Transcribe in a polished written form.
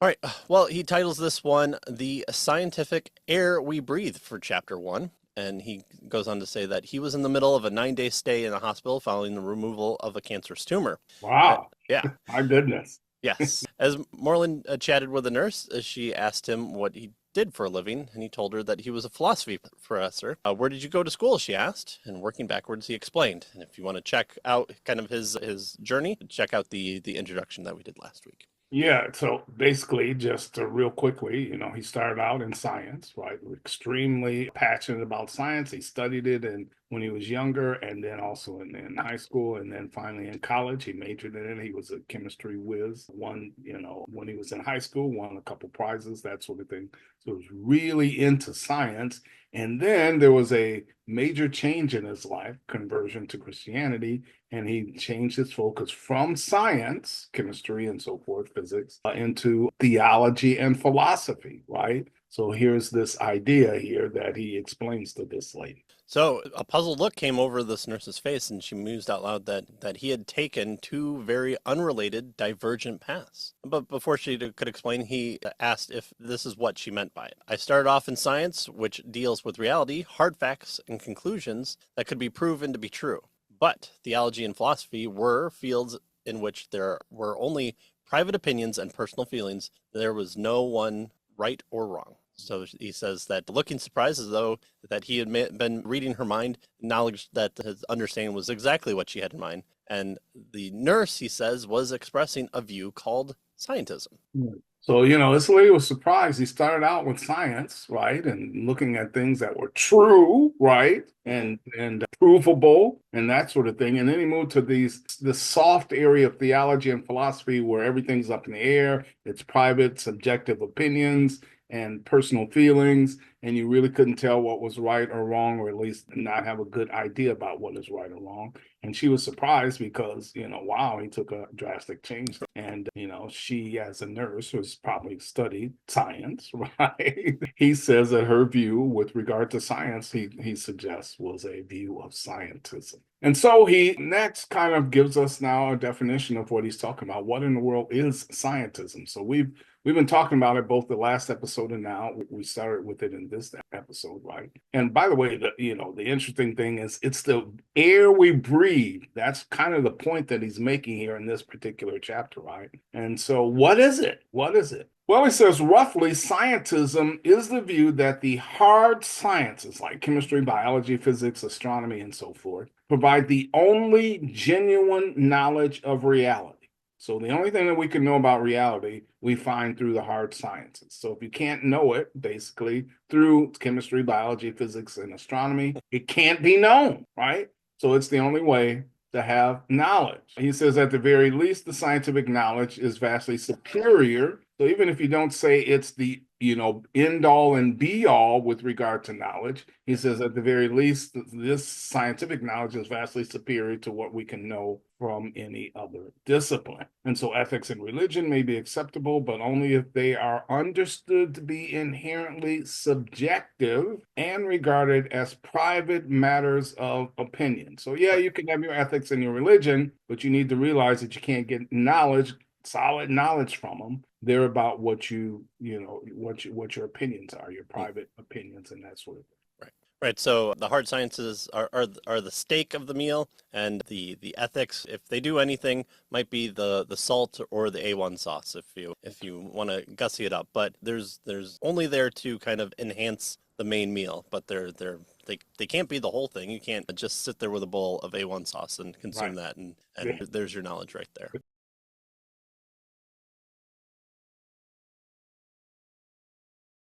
All right. Well, he titles this one The Scientific Air We Breathe for Chapter 1. And he goes on to say that he was in the middle of a 9-day stay in the hospital following the removal of a cancerous tumor. Wow. Yeah. My goodness. Yes. As Moreland chatted with the nurse, she asked him what he did for a living, and he told her that he was a philosophy professor. Where did you go to school? She asked, and working backwards, he explained. And if you want to check out kind of his journey, check out the introduction that we did last week. Yeah, so basically, just real quickly, he started out in science, right? Extremely passionate about science. He studied it and when he was younger, and then also in high school, and then finally in college, he majored in it. He was a chemistry whiz. Won, when he was in high school, won a couple prizes, that sort of thing. So he was really into science. And then there was a major change in his life, conversion to Christianity, and he changed his focus from science, chemistry and so forth, physics, into theology and philosophy, right? So here's this idea here that he explains to this lady. So a puzzled look came over this nurse's face, and she mused out loud that he had taken two very unrelated, divergent paths. But before she could explain, he asked if this is what she meant by it. I started off in science, which deals with reality, hard facts, and conclusions that could be proven to be true. But theology and philosophy were fields in which there were only private opinions and personal feelings. There was no one right or wrong. So he says that looking surprised as though that he had been reading her mind, acknowledged that his understanding was exactly what she had in mind. And the nurse, he says, was expressing a view called scientism. So, this lady was surprised. He started out with science, right? And looking at things that were true, right? Mm-hmm. And provable and that sort of thing. And then he moved to the soft area of theology and philosophy where everything's up in the air. It's private, subjective opinions and personal feelings, and you really couldn't tell what was right or wrong, or at least not have a good idea about what is right or wrong. And she was surprised because, wow, he took a drastic change. And, she, as a nurse, was probably studied science, right? He says that her view with regard to science, he suggests, was a view of scientism. And so he next kind of gives us now a definition of what he's talking about. What in the world is scientism? So we've been talking about it both the last episode and now we started with it in this episode, right? And by the way, the interesting thing is it's the air we breathe. That's kind of the point that he's making here in this particular chapter, right? And so what is it? What is it? Well, he says roughly, scientism is the view that the hard sciences like chemistry, biology, physics, astronomy, and so forth provide the only genuine knowledge of reality. So the only thing that we can know about reality, we find through the hard sciences. So if you can't know it, basically, through chemistry, biology, physics, and astronomy, it can't be known, right? So it's the only way to have knowledge. He says, at the very least, the scientific knowledge is vastly superior. So even if you don't say it's the end all and be all with regard to knowledge, he says at the very least, this scientific knowledge is vastly superior to what we can know from any other discipline. And so ethics and religion may be acceptable, but only if they are understood to be inherently subjective and regarded as private matters of opinion. So yeah, you can have your ethics and your religion, but you need to realize that you can't get knowledge, solid knowledge from them. They're about what what your opinions are, your private opinions and that sort of thing. Right. Right. So the hard sciences are the steak of the meal, and the ethics, if they do anything, might be the salt or the A1 sauce if you want to gussy it up. But there's only there to kind of enhance the main meal, but they can't be the whole thing. You can't just sit there with a bowl of A1 sauce and consume Right. that, and Yeah. there's your knowledge right there.